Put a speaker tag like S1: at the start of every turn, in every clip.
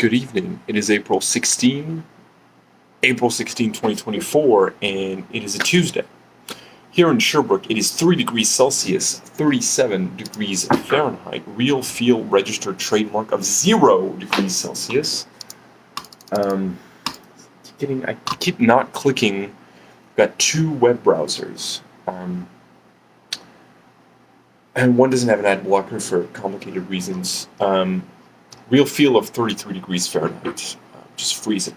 S1: Good evening. It is April 16, 2024, and it is a Tuesday. Here in Sherbrooke, it is 3 degrees Celsius, 37 degrees Fahrenheit, real feel registered trademark of 0 degrees Celsius. I keep not clicking. Got two web browsers. And one doesn't have an ad blocker for complicated reasons. Real feel of 33 degrees Fahrenheit, just freezing.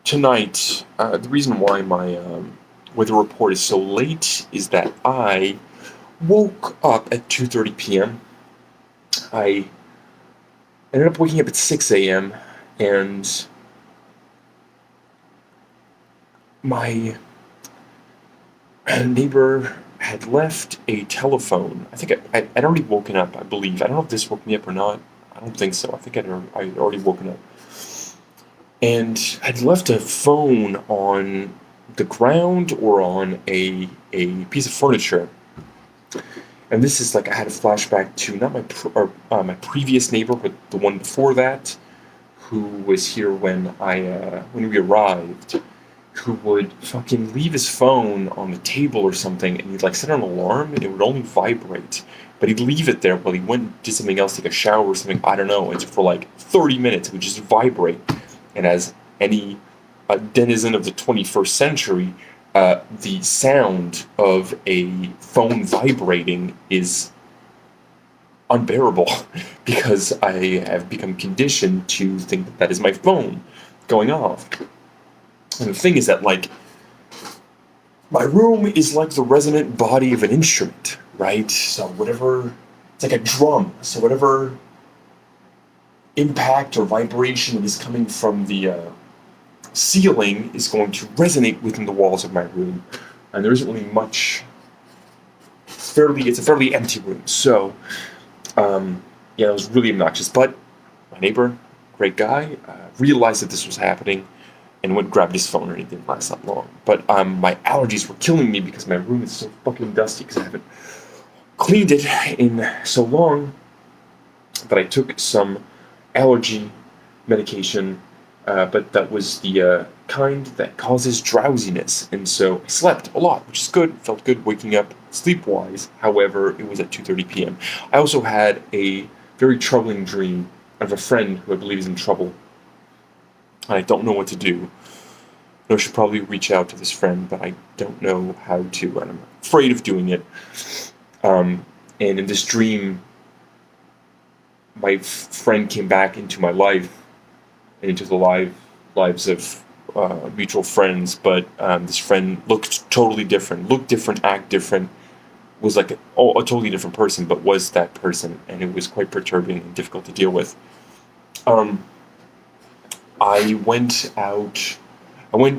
S1: Tonight, the reason why my weather report is so late is that I woke up at 2:30 p.m. I ended up waking up at 6 a.m. and my neighbor had left a telephone. I think I'd already woken up, I believe. I don't know if this woke me up or not. I don't think so. I think I'd already woken up. And I'd left a phone on the ground or on a piece of furniture. And this is like I had a flashback to not my previous neighbor, but the one before that, who was here when we arrived, who would fucking leave his phone on the table or something, and he'd like set an alarm, and it would only vibrate. But he'd leave it there while he went and did something else, like a shower or something, I don't know, and for like 30 minutes it would just vibrate. And as any denizen of the 21st century, the sound of a phone vibrating is unbearable because I have become conditioned to think that that is my phone going off. And the thing is that, like, my room is like the resonant body of an instrument, right? So whatever, it's like a drum. So whatever impact or vibration that is coming from the ceiling is going to resonate within the walls of my room. And there isn't really much. It's a fairly empty room. So, it was really obnoxious. But my neighbor, great guy, realized that this was happening and went and grabbed his phone, and it didn't last that long. But my allergies were killing me because my room is so fucking dusty because I haven't cleaned it in so long that I took some allergy medication, but that was the kind that causes drowsiness, and so I slept a lot, which is good. Felt good waking up sleep-wise. However, it was at 2:30 p.m. I also had a very troubling dream of a friend who I believe is in trouble. I don't know what to do. I should probably reach out to this friend, but I don't know how to, and I'm afraid of doing it. And in this dream, my friend came back into my life and into the lives of mutual friends, but this friend looked totally different, act different, was like a totally different person, but was that person, and it was quite perturbing and difficult to deal with. I went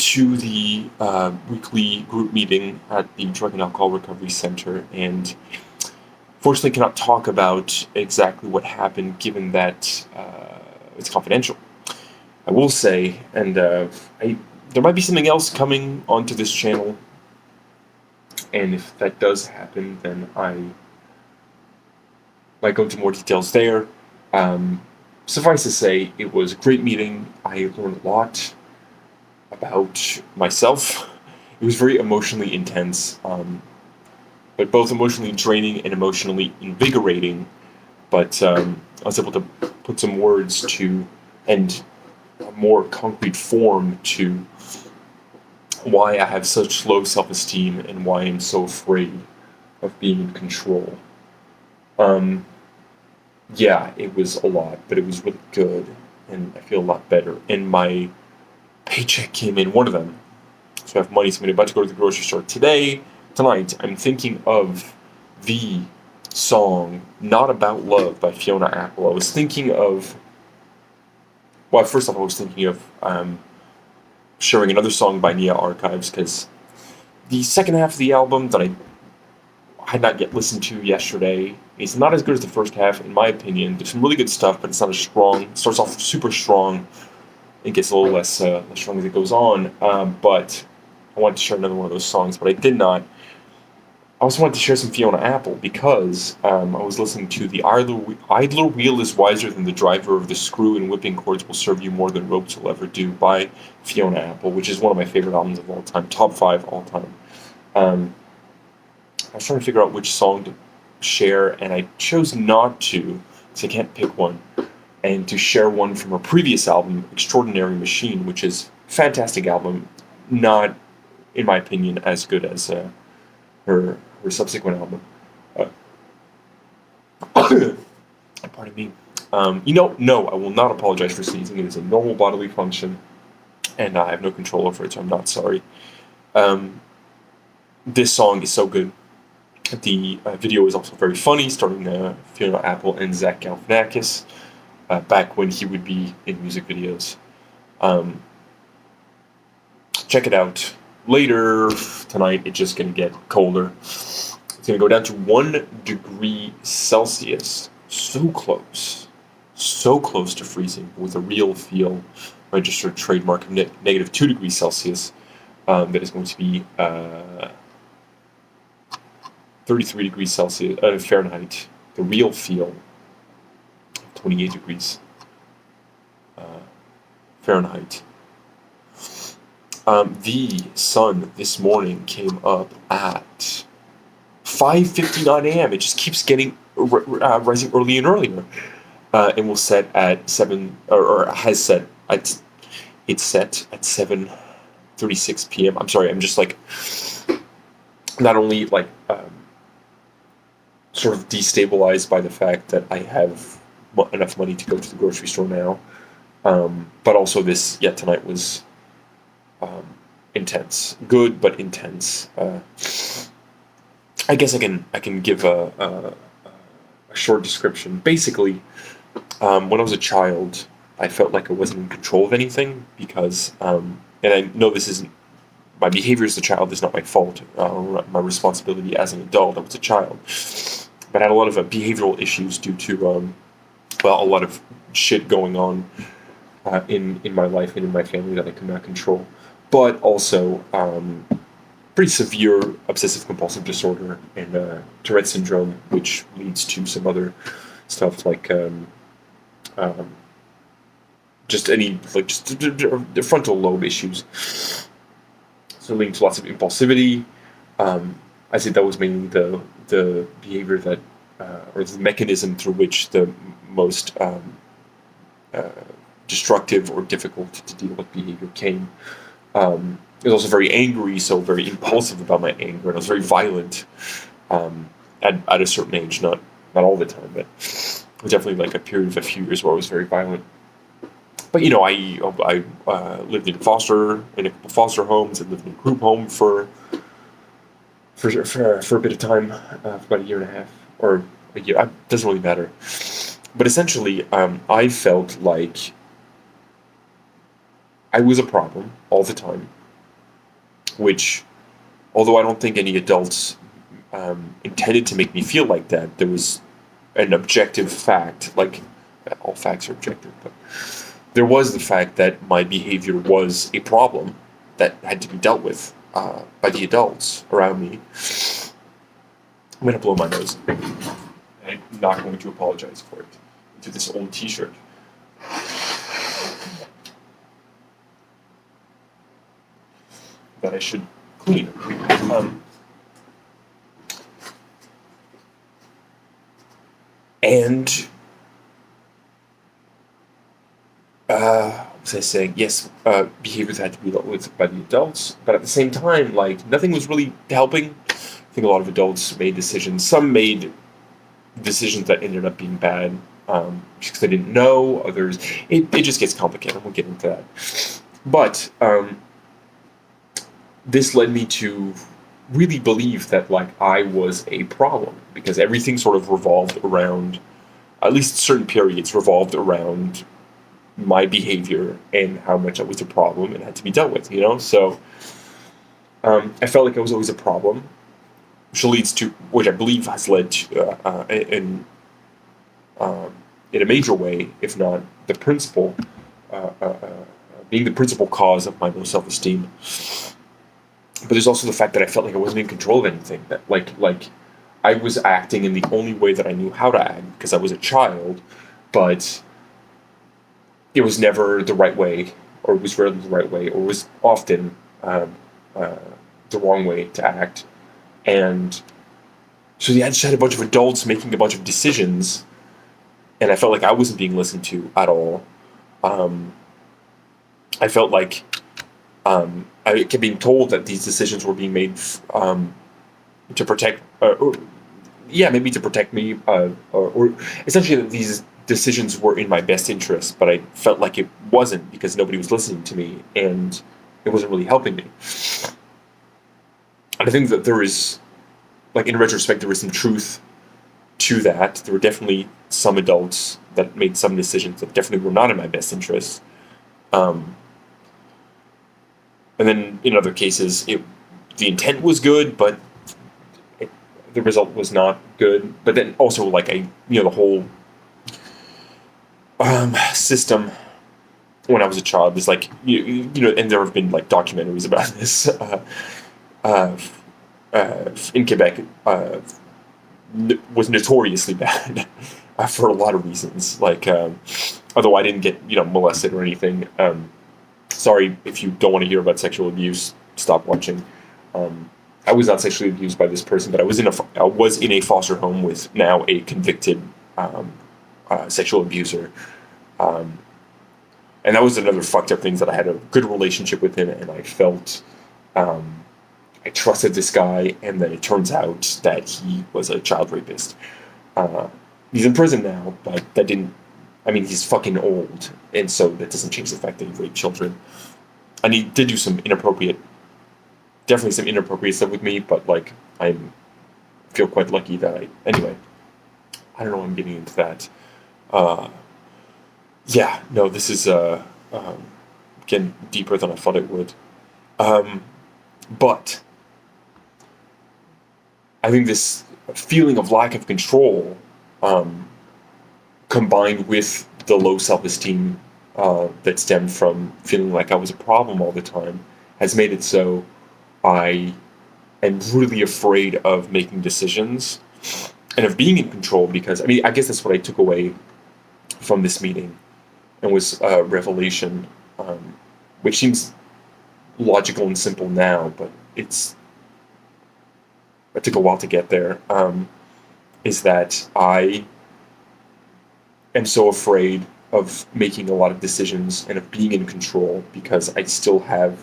S1: to the weekly group meeting at the Drug and Alcohol Recovery Center, and fortunately cannot talk about exactly what happened, given that it's confidential. I will say, and there might be something else coming onto this channel, and if that does happen, then I might go into more details there. Suffice to say, it was a great meeting. I learned a lot about myself. It was very emotionally intense, but both emotionally draining and emotionally invigorating. But I was able to put some words to, and a more concrete form to, why I have such low self-esteem and why I'm so afraid of being in control. Yeah, it was a lot, but it was really good, and I feel a lot better. And my paycheck came in, one of them, so I have money, so I'm about to go to the grocery store tonight. I'm thinking of the song Not About Love by Fiona Apple. I was thinking of, well, first off, I was thinking of sharing another song by Nia Archives, because the second half of the album that I had not yet listened to yesterday is not as good as the first half, in my opinion. There's some really good stuff, but it's not as strong. It starts off super strong. It gets a little less strong as it goes on. But I wanted to share another one of those songs, but I did not. I also wanted to share some Fiona Apple because I was listening to the idler wheel is wiser than the driver of the screw and whipping cords will serve you more than ropes will ever do by Fiona Apple, which is one of my favorite albums of all time, top 5 all time. Um, I was trying to figure out which song to share, and I chose not to, because I can't pick one, and to share one from her previous album, Extraordinary Machine, which is a fantastic album, not, in my opinion, as good as her subsequent album. Pardon me. No, I will not apologize for sneezing. It is a normal bodily function, and I have no control over it, so I'm not sorry. This song is so good. The video is also very funny, starring Fiona Apple and Zach Galifianakis, back when he would be in music videos. Check it out. Later tonight, it's just going to get colder. It's going to go down to 1 degree Celsius. So close to freezing, with a real feel registered trademark of negative 2 degrees Celsius. That is going to be 33 degrees Celsius Fahrenheit. The real feel 28 degrees Fahrenheit. The sun this morning came up at 5:59 a.m. It just keeps getting rising earlier and earlier, and will set at 7 or has set at it's set at 7:36 p.m. I'm sorry, I'm just like not only like sort of destabilized by the fact that I have enough money to go to the grocery store now, but also tonight was intense, good but intense. I guess I can give a short description. Basically, when I was a child, I felt like I wasn't in control of anything because, and I know this isn't my behavior as a child is not my fault, my responsibility as an adult. I was a child, but I had a lot of behavioral issues due to a lot of shit going on in my life and in my family that I could not control. But also pretty severe obsessive-compulsive disorder and Tourette syndrome, which leads to some other stuff like just the frontal lobe issues. So leading to lots of impulsivity. I think that was mainly the behavior that, or the mechanism through which the most destructive or difficult to deal with behavior came. I was also very angry, so very impulsive about my anger, and I was very violent at a certain age, not all the time, but it was definitely like a period of a few years where I was very violent. But I lived in a couple foster homes, and lived in a group home for a bit of time, for about a year and a half, or a year. It doesn't really matter. But essentially, I felt like I was a problem all the time, which, although I don't think any adults intended to make me feel like that, there was an objective fact, like all facts are objective, but there was the fact that my behavior was a problem that had to be dealt with by the adults around me. I'm going to blow my nose. I'm not going to apologize for it. To this old t-shirt. That I should clean. What was I saying? Yes, behaviors had to be dealt with by the adults, but at the same time, like, nothing was really helping. I think a lot of adults made decisions. Some made decisions that ended up being bad, because they didn't know. Others, it just gets complicated. We'll get into that. But this led me to really believe that, like, I was a problem, because everything sort of revolved around, at least certain periods revolved around my behavior and how much I was a problem and had to be dealt with, So I felt like I was always a problem, which I believe has led to, in a major way, if not the principal, being the principal cause of my low self-esteem. but there's also the fact that I felt like I wasn't in control of anything. That like I was acting in the only way that I knew how to act because I was a child, but it was never the right way, or it was rarely the right way, or it was often uh, the wrong way to act. And so yeah, I just had a bunch of adults making a bunch of decisions, and I felt like I wasn't being listened to at all. Um, I felt like I kept being told that these decisions were being made to protect, yeah, maybe to protect me, or essentially that these decisions were in my best interest, but I felt like it wasn't because nobody was listening to me and it wasn't really helping me. And I think that there is, like in retrospect, there was some truth to that. There were definitely some adults that made some decisions that definitely were not in my best interest. Um, and then in other cases, the intent was good, but the result was not good. But then also, like the whole system when I was a child was like and there have been like documentaries about this uh, in Quebec was notoriously bad for a lot of reasons. Like although I didn't get molested or anything. Sorry if you don't want to hear about sexual abuse. Stop watching. I was not sexually abused by this person, but I was in a foster home with now a convicted sexual abuser, and that was another fucked up thing, that I had a good relationship with him, and I felt I trusted this guy, and then it turns out that he was a child rapist. He's in prison now, but that didn't. I mean, he's fucking old, and so that doesn't change the fact that he raped children. And he did do definitely some inappropriate stuff with me, but like I feel quite lucky that anyway. I don't know why I'm getting into that. Yeah, no, this is getting deeper than I thought it would. But I think this feeling of lack of control, combined with the low self-esteem that stemmed from feeling like I was a problem all the time, has made it so I am really afraid of making decisions and of being in control, because I mean, I guess that's what I took away from this meeting, and was revelation, which seems logical and simple now, but it took a while to get there. Is that I am so afraid of making a lot of decisions and of being in control because I still have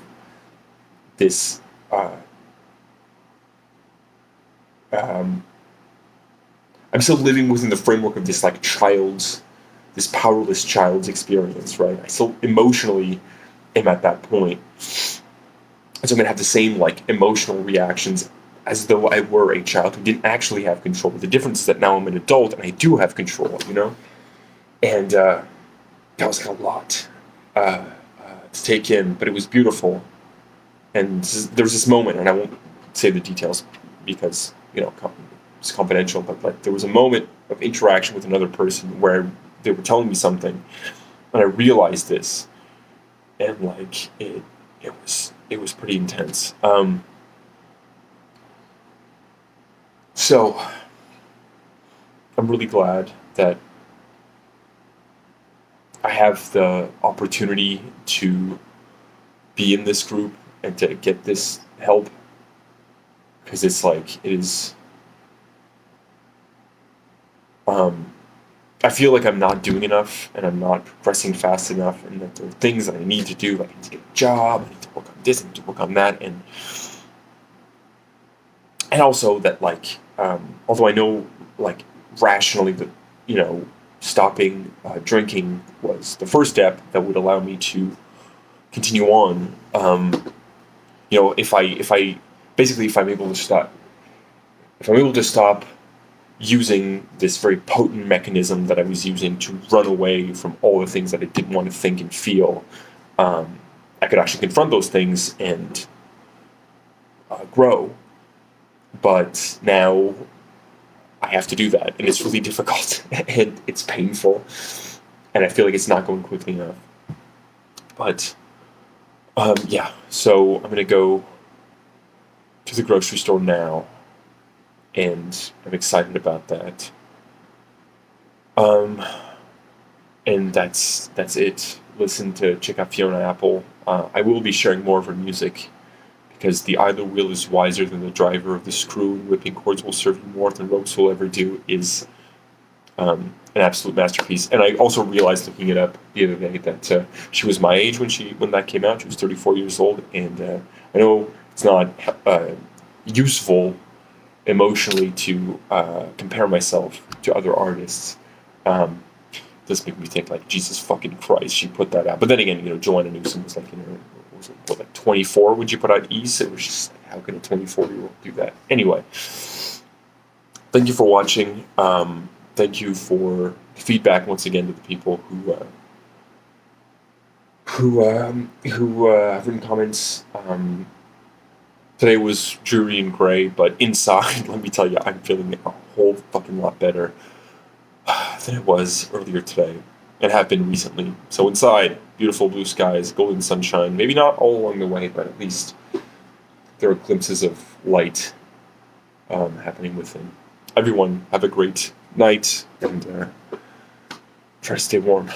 S1: this I'm still living within the framework of this this powerless child's experience, right? I still emotionally am at that point. And so I'm going to have the same like emotional reactions as though I were a child who didn't actually have control. But the difference is that now I'm an adult and I do have control, And that was like a lot to take in, but it was beautiful. And there was this moment, and I won't say the details because, it's confidential, but like there was a moment of interaction with another person where they were telling me something, and I realized this, and like it was pretty intense. So I'm really glad that I have the opportunity to be in this group and to get this help, because it's like it is. I feel like I'm not doing enough, and I'm not progressing fast enough, and that there are things that I need to do. Like I need to get a job, I need to work on this, I need to work on that, and also that like, although I know like rationally that stopping drinking was the first step that would allow me to continue on. If I'm able to stop using this very potent mechanism that I was using to run away from all the things that I didn't want to think and feel, I could actually confront those things and grow. But now I have to do that, and it's really difficult, and it's painful, and I feel like it's not going quickly enough. But yeah, so I'm gonna go to the grocery store now, and I'm excited about that. Um, and that's it. Check out Fiona Apple. I will be sharing more of her music because the idler wheel is wiser than the driver of the screw, and whipping chords will serve you more than ropes will ever do is an absolute masterpiece. And I also realized looking it up the other day that she was my age when that came out. She was 34 years old, and I know it's not useful emotionally to compare myself to other artists. Does make me think like Jesus fucking Christ, she put that out. But then again, Joanna Newsom was like, was it, what, like 24 when she put out East? It was just like, how can a 24-year-old do that? Anyway, thank you for watching. Thank you for feedback once again to the people who have written comments. Today was dreary and gray, but inside, let me tell you, I'm feeling a whole fucking lot better than it was earlier today, and have been recently. So inside, beautiful blue skies, golden sunshine. Maybe not all along the way, but at least there are glimpses of light happening within. Everyone, have a great night, and try to stay warm.